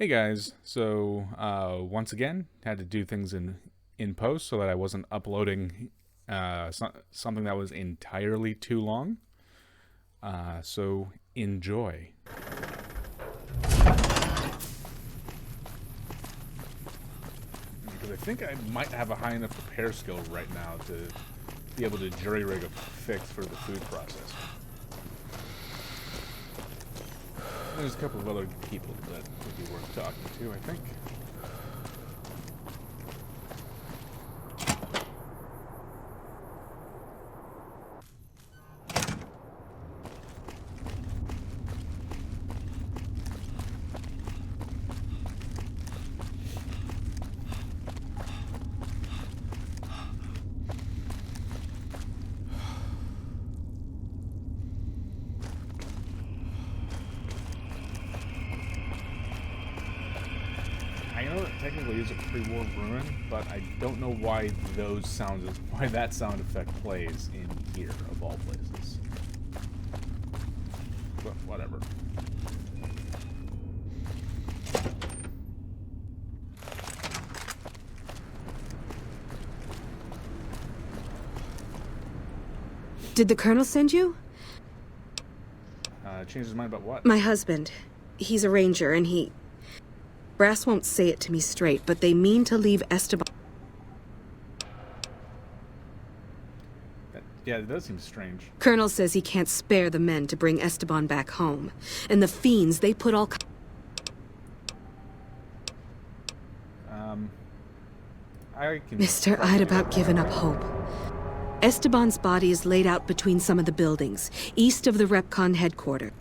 Hey guys, so once again, had to do things in post so that I wasn't uploading something that was entirely too long. So enjoy. Because I think I might have a high enough repair skill right now to be able to jury-rig a fix for the food process. There's a couple of other people that would be worth talking to, I think. I know that technically is a pre-war ruin, but I don't know why why that sound effect plays in here of all places. But whatever. Did the Colonel send you? Changed his mind about what? My husband. He's a ranger, and Brass won't say it to me straight, but they mean to leave Esteban. Yeah, it does seem strange. Colonel says he can't spare the men to bring Esteban back home. And the fiends, they put all... I can... Mister, I'd about given up hope. Esteban's body is laid out between some of the buildings, east of the Repcon headquarters.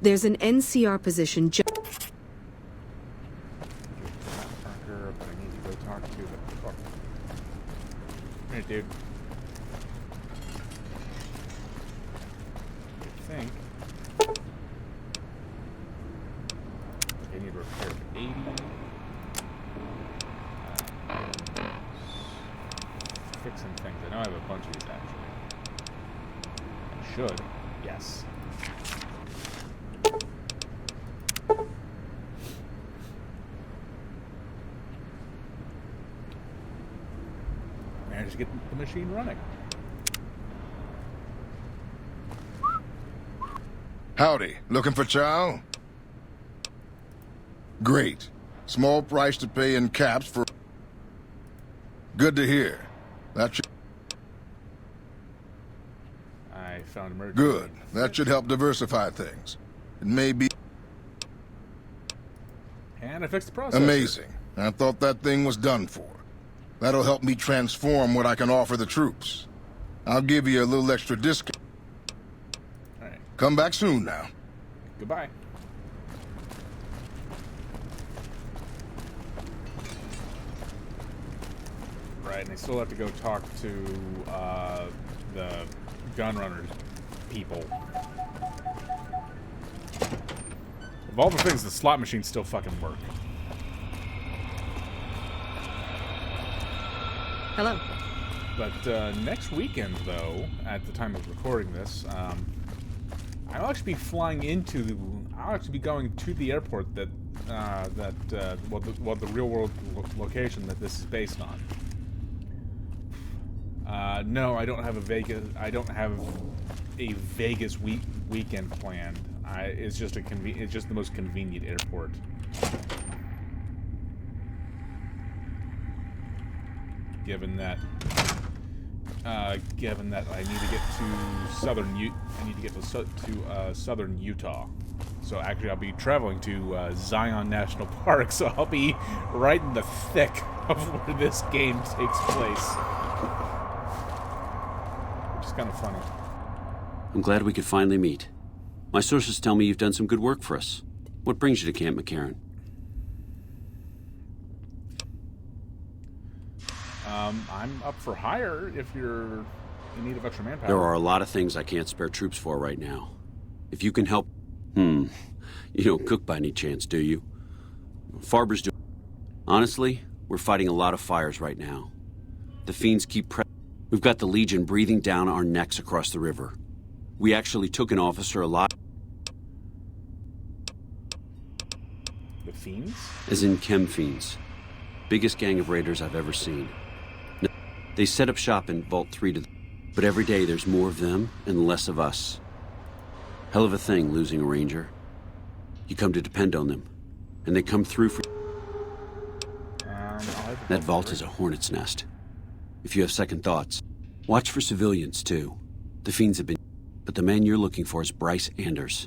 There's an NCR position just... But I need to go talk to the... Hey, dude. I think... I need to repair 80. Fixing things. I know I have a bunch of these, actually. I should. Yes. Managed to get the machine running. Howdy. Looking for chow? Great. Small price to pay in caps for... Good to hear. That should... I found emergency. Good. That should help diversify things. It may be... And I fixed the processor. Amazing. I thought that thing was done for. That'll help me transform what I can offer the troops. I'll give you a little extra discount. All right. Come back soon now. Goodbye. Right, and I still have to go talk to the gunrunners people. Of all the things, the slot machines still fucking work. Hello. But next weekend, though, at the time of recording this, I'll actually be flying into I'll actually be going to the airport that the real world location that this is based on. No, I don't have a Vegas weekend planned. It's just it's just the most convenient airport. Given that I need to get to southern Utah. So actually, I'll be traveling to Zion National Park. So I'll be right in the thick of where this game takes place, which is kind of funny. I'm glad we could finally meet. My sources tell me you've done some good work for us. What brings you to Camp McCarran? I'm up for hire if you're in need of extra manpower. There are a lot of things I can't spare troops for right now. If you can help... You don't cook by any chance, do you? Farber's do... Honestly, we're fighting a lot of fires right now. The fiends keep We've got the Legion breathing down our necks across the river. We actually took an officer alive. Fiends? As in chem fiends. Biggest gang of raiders I've ever seen. No, they set up shop in Vault 3 but every day there's more of them and less of us. Hell of a thing, losing a ranger. You come to depend on them, and they come through for... That vault is a hornet's nest. If you have second thoughts, watch for civilians, too. The fiends have been... But the man you're looking for is Bryce Anders.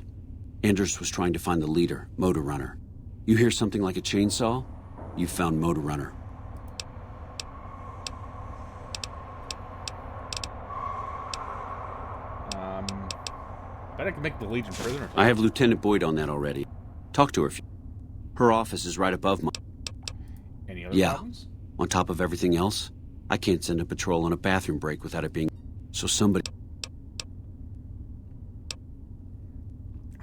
Anders was trying to find the leader, Motor Runner. You hear something like a chainsaw? You've found Motor Runner. Bet I can make the Legion prisoner. I have Lieutenant Boyd on that already. Talk to her. Her office is right above mine. Any other problems? On top of everything else, I can't send a patrol on a bathroom break without it being... So somebody...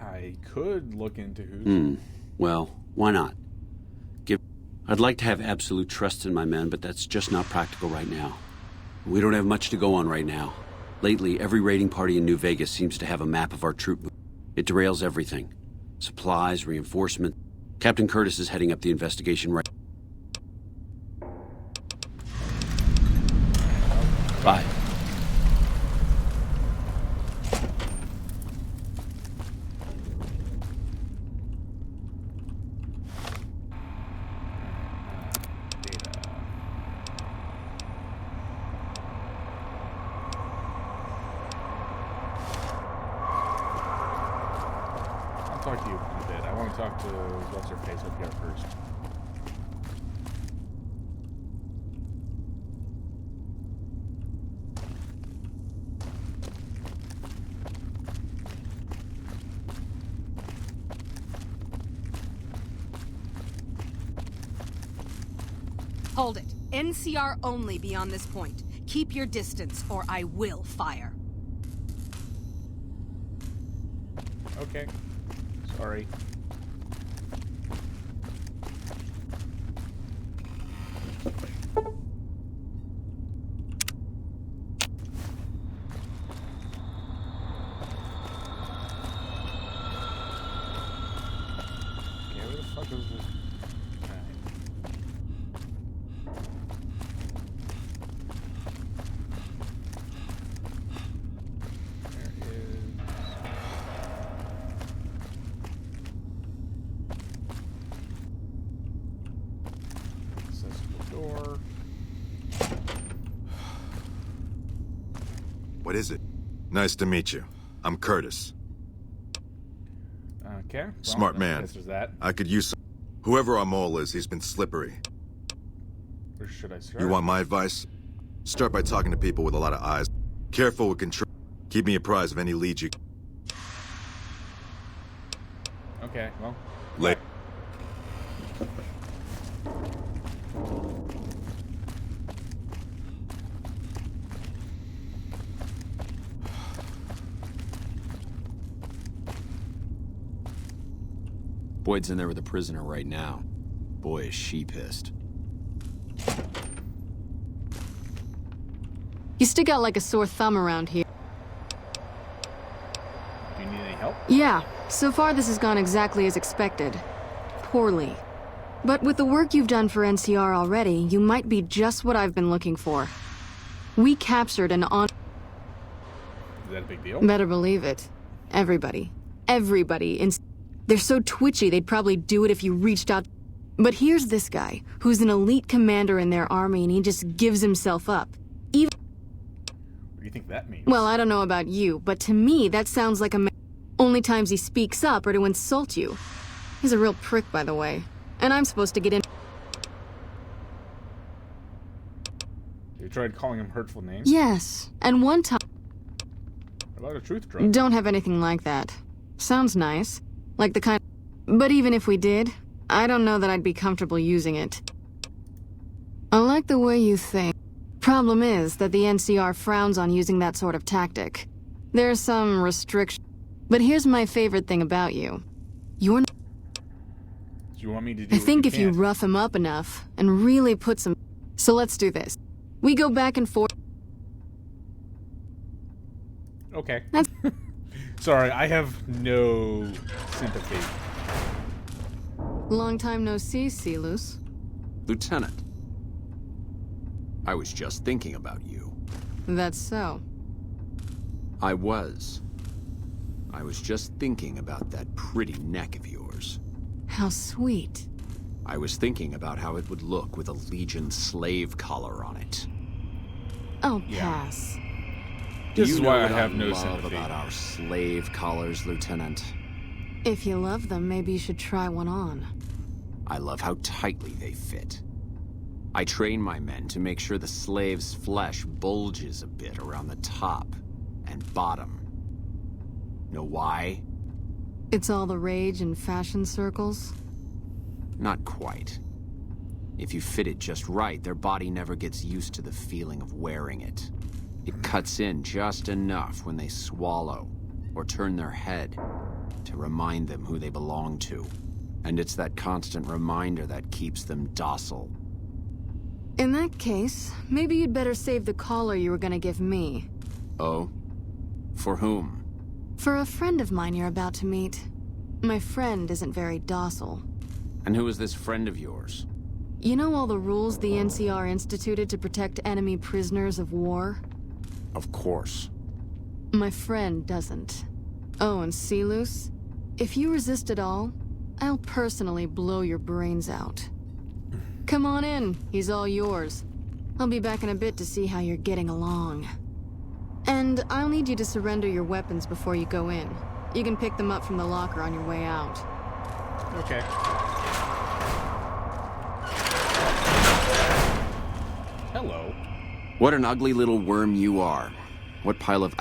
I could look into who's... Well, why not? I'd like to have absolute trust in my men, but that's just not practical right now. We don't have much to go on right now. Lately, every raiding party in New Vegas seems to have a map of our troop. It derails everything. Supplies, reinforcement. Captain Curtis is heading up the investigation right... Bye. Talk to you in a bit. I want to talk to what's her face up here first. Hold it. NCR only beyond this point. Keep your distance, or I will fire. Okay. Sorry. Okay, where the fuck is this guy? There is... accessible door. What is it? Nice to meet you. I'm Curtis. Okay. Well, Smart man. I guess there's that. I could use some... Whoever our mole is, he's been slippery. Where should I start? You want my advice? Start by talking to people with a lot of eyes. Careful with control. Keep me apprised of any leads you... Okay, well. Late. Boyd's in there with a prisoner right now. Boy, is she pissed. You stick out like a sore thumb around here. Do you need any help? Yeah, so far this has gone exactly as expected. Poorly. But with the work you've done for NCR already, you might be just what I've been looking for. We captured an on... Is that a big deal? Better believe it. Everybody. Everybody. They're so twitchy they'd probably do it if you reached out. But here's this guy, who's an elite commander in their army, and he just gives himself up. Even... What do you think that means? Well, I don't know about you, but to me that sounds like a man. Only times he speaks up are to insult you. He's a real prick, by the way. And I'm supposed to get in... You tried calling him hurtful names? Yes, and one time... What about a truth drug? Don't have anything like that. Sounds nice. Like the kind... But even if we did, I don't know that I'd be comfortable using it. I like the way you think. Problem is that the NCR frowns on using that sort of tactic. There's some restriction. But here's my favorite thing about you. You're... Do you want me to do I think what if you rough him up enough, and really put some... So let's do this. We go back and forth... Okay. That's... Sorry, I have no sympathy. Long time no see, Silus. Lieutenant. I was just thinking about you. That's so. I was just thinking about that pretty neck of yours. How sweet. I was thinking about how it would look with a Legion slave collar on it. I'll pass. This is why I what have no love sympathy. about our slave collars, Lieutenant? If you love them, maybe you should try one on. I love how tightly they fit. I train my men to make sure the slave's flesh bulges a bit around the top and bottom. Know why? It's all the rage in fashion circles. Not quite. If you fit it just right, their body never gets used to the feeling of wearing it. It cuts in just enough when they swallow or turn their head to remind them who they belong to. And it's that constant reminder that keeps them docile. In that case, maybe you'd better save the collar you were gonna give me. Oh? For whom? For a friend of mine you're about to meet. My friend isn't very docile. And who is this friend of yours? You know all the rules the NCR instituted to protect enemy prisoners of war? Of course. My friend doesn't. Oh, and Silus? If you resist at all, I'll personally blow your brains out. Come on in, he's all yours. I'll be back in a bit to see how you're getting along. And I'll need you to surrender your weapons before you go in. You can pick them up from the locker on your way out. Okay. Hello. What an ugly little worm you are. What pile of...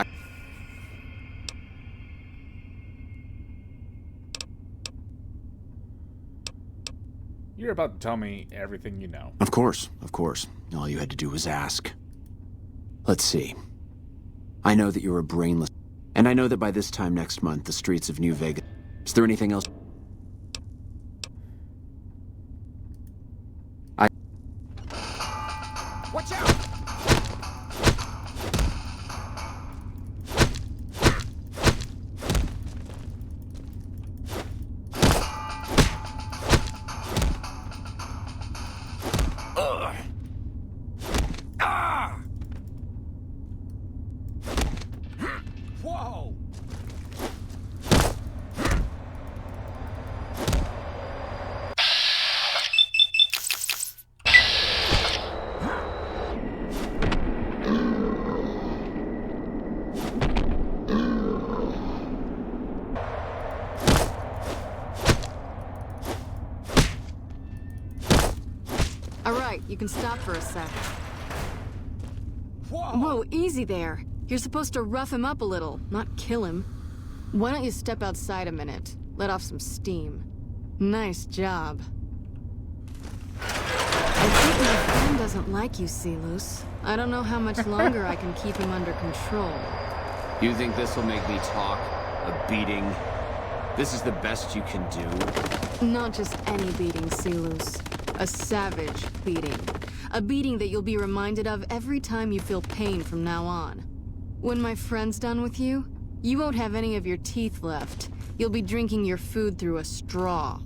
You're about to tell me everything you know. Of course, of course. All you had to do was ask. Let's see. I know that you're a brainless... And I know that by this time next month, the streets of New Vegas... Is there anything else? Watch out! Whoa! All right, you can stop for a sec. Whoa, easy there. You're supposed to rough him up a little, not kill him. Why don't you step outside a minute? Let off some steam. Nice job. I think my friend doesn't like you, Silus. I don't know how much longer I can keep him under control. You think this will make me talk? A beating? This is the best you can do? Not just any beating, Silus. A savage beating. A beating that you'll be reminded of every time you feel pain from now on. When my friend's done with you, you won't have any of your teeth left. You'll be drinking your food through a straw.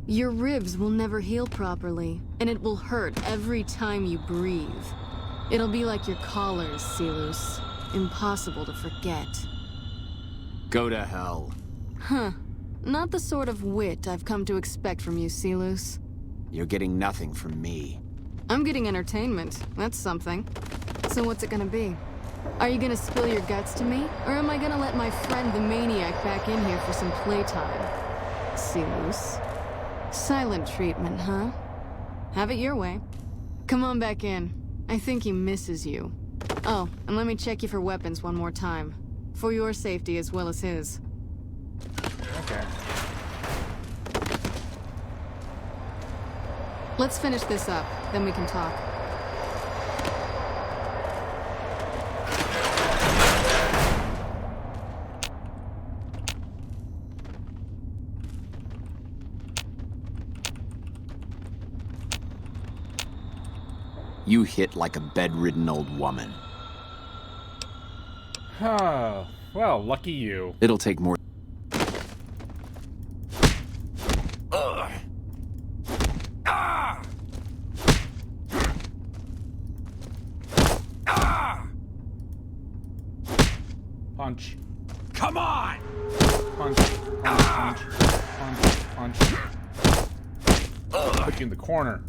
Your ribs will never heal properly, and it will hurt every time you breathe. It'll be like your collars, Silus. Impossible to forget. Go to hell. Huh. Not the sort of wit I've come to expect from you, Silus. You're getting nothing from me. I'm getting entertainment. That's something. So what's it gonna be? Are you gonna spill your guts to me? Or am I gonna let my friend the Maniac back in here for some playtime? Silus. Silent treatment, huh? Have it your way. Come on back in. I think he misses you. Oh, and let me check you for weapons one more time. For your safety as well as his. Okay. Let's finish this up, then we can talk. You hit like a bedridden old woman. Oh, well, lucky you. It'll take more... Punch. Come on! Punch. Punch. Punch. Punch. Punch. Put you in the corner.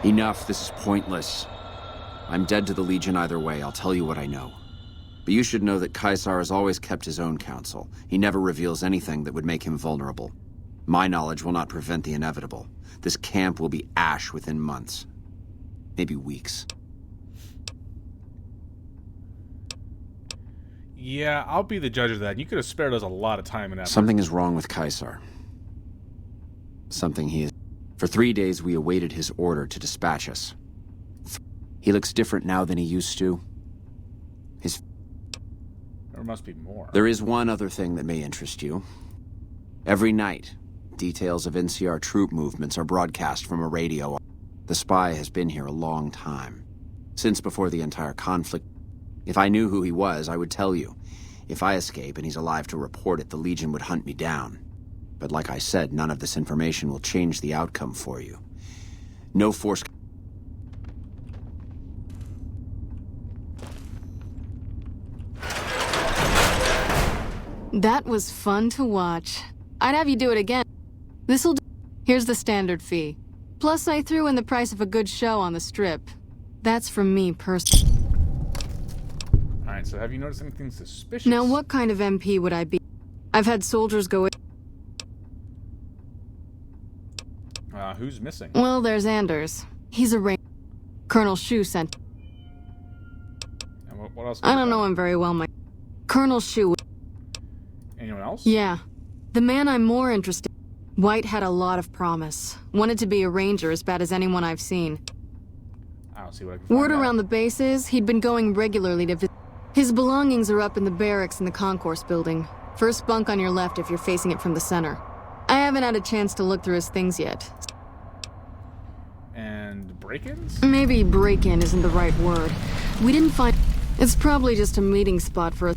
Enough, this is pointless. I'm dead to the Legion either way, I'll tell you what I know. But you should know that Caesar has always kept his own counsel. He never reveals anything that would make him vulnerable. My knowledge will not prevent the inevitable. This camp will be ash within months. Maybe weeks. Yeah, I'll be the judge of that. You could have spared us a lot of time and effort. Something is wrong with Caesar. Something he is... For 3 days, we awaited his order to dispatch us. He looks different now than he used to. His... There must be more. There is one other thing that may interest you. Every night, details of NCR troop movements are broadcast from a radio. The spy has been here a long time. Since before the entire conflict. If I knew who he was, I would tell you. If I escape and he's alive to report it, the Legion would hunt me down. But like I said, none of this information will change the outcome for you. No force... That was fun to watch. I'd have you do it again. This'll do. Here's the standard fee. Plus, I threw in the price of a good show on the strip. That's from me personally. Alright, so have you noticed anything suspicious? Now, what kind of MP would I be? I've had soldiers go in. Who's missing? Well, there's Anders. He's a ranger. Colonel Shu sent. And what else? I don't know him very well, my... Colonel Shu. Anyone else? Yeah. The man I'm more interested in. White had a lot of promise. Wanted to be a ranger as bad as anyone I've seen. I'll see what I can find Word out. around the base is he'd been going regularly to visit. His belongings are up in the barracks in the concourse building. First bunk on your left if you're facing it from the center. I haven't had a chance to look through his things yet. And break-ins? Maybe break-in isn't the right word. We didn't find... It's probably just a meeting spot for a...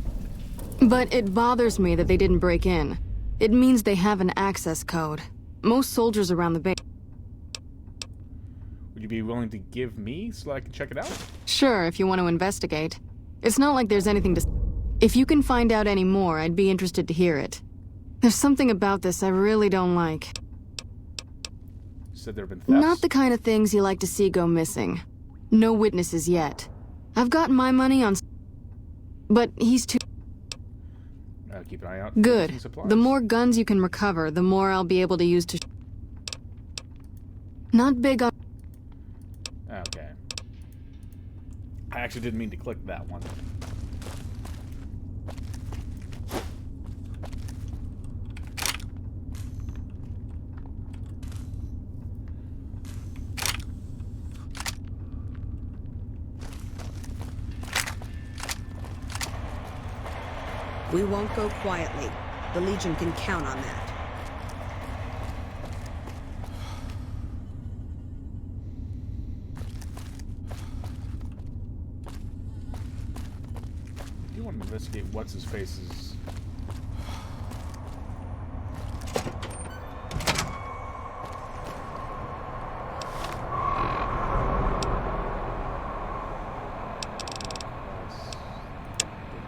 But it bothers me that they didn't break in. It means they have an access code. Most soldiers around the base... Would you be willing to give me so I can check it out? Sure, if you want to investigate. It's not like there's anything to... If you can find out any more, I'd be interested to hear it. There's something about this I really don't like. You said there have been thefts? Not the kind of things you like to see go missing. No witnesses yet. I've got my money on... But he's too... Keep an eye out for good. missing supplies. The more guns you can recover, the more I'll be able to use to... Not big on... Okay. I actually didn't mean to click that one. We won't go quietly. The Legion can count on that. You want to investigate what's-his-face's...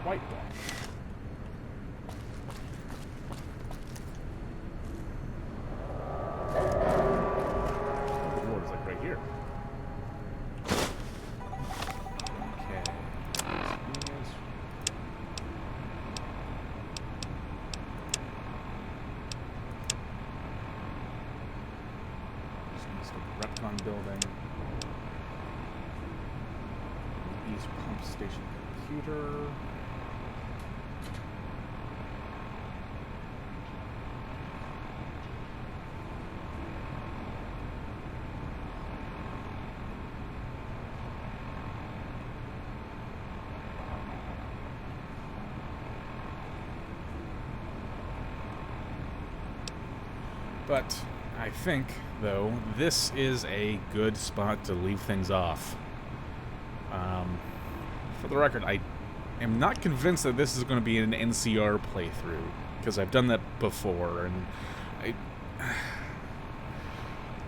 white one. The is like right here. Okay. East of the Repcon building. East pump station computer. But I think though, this is a good spot to leave things off. For the record, I am not convinced that this is going to be an NCR playthrough, because I've done that before, and I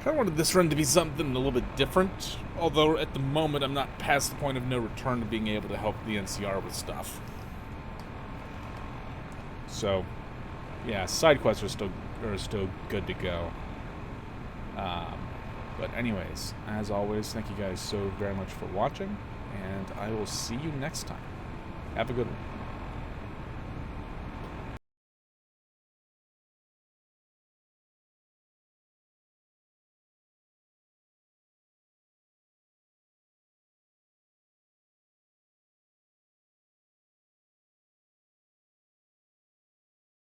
kind of wanted this run to be something a little bit different, although at the moment I'm not past the point of no return to being able to help the NCR with stuff. So, yeah, side quests are still good to go. But anyways, as always, thank you guys so very much for watching, and I will see you next time. Have a good one.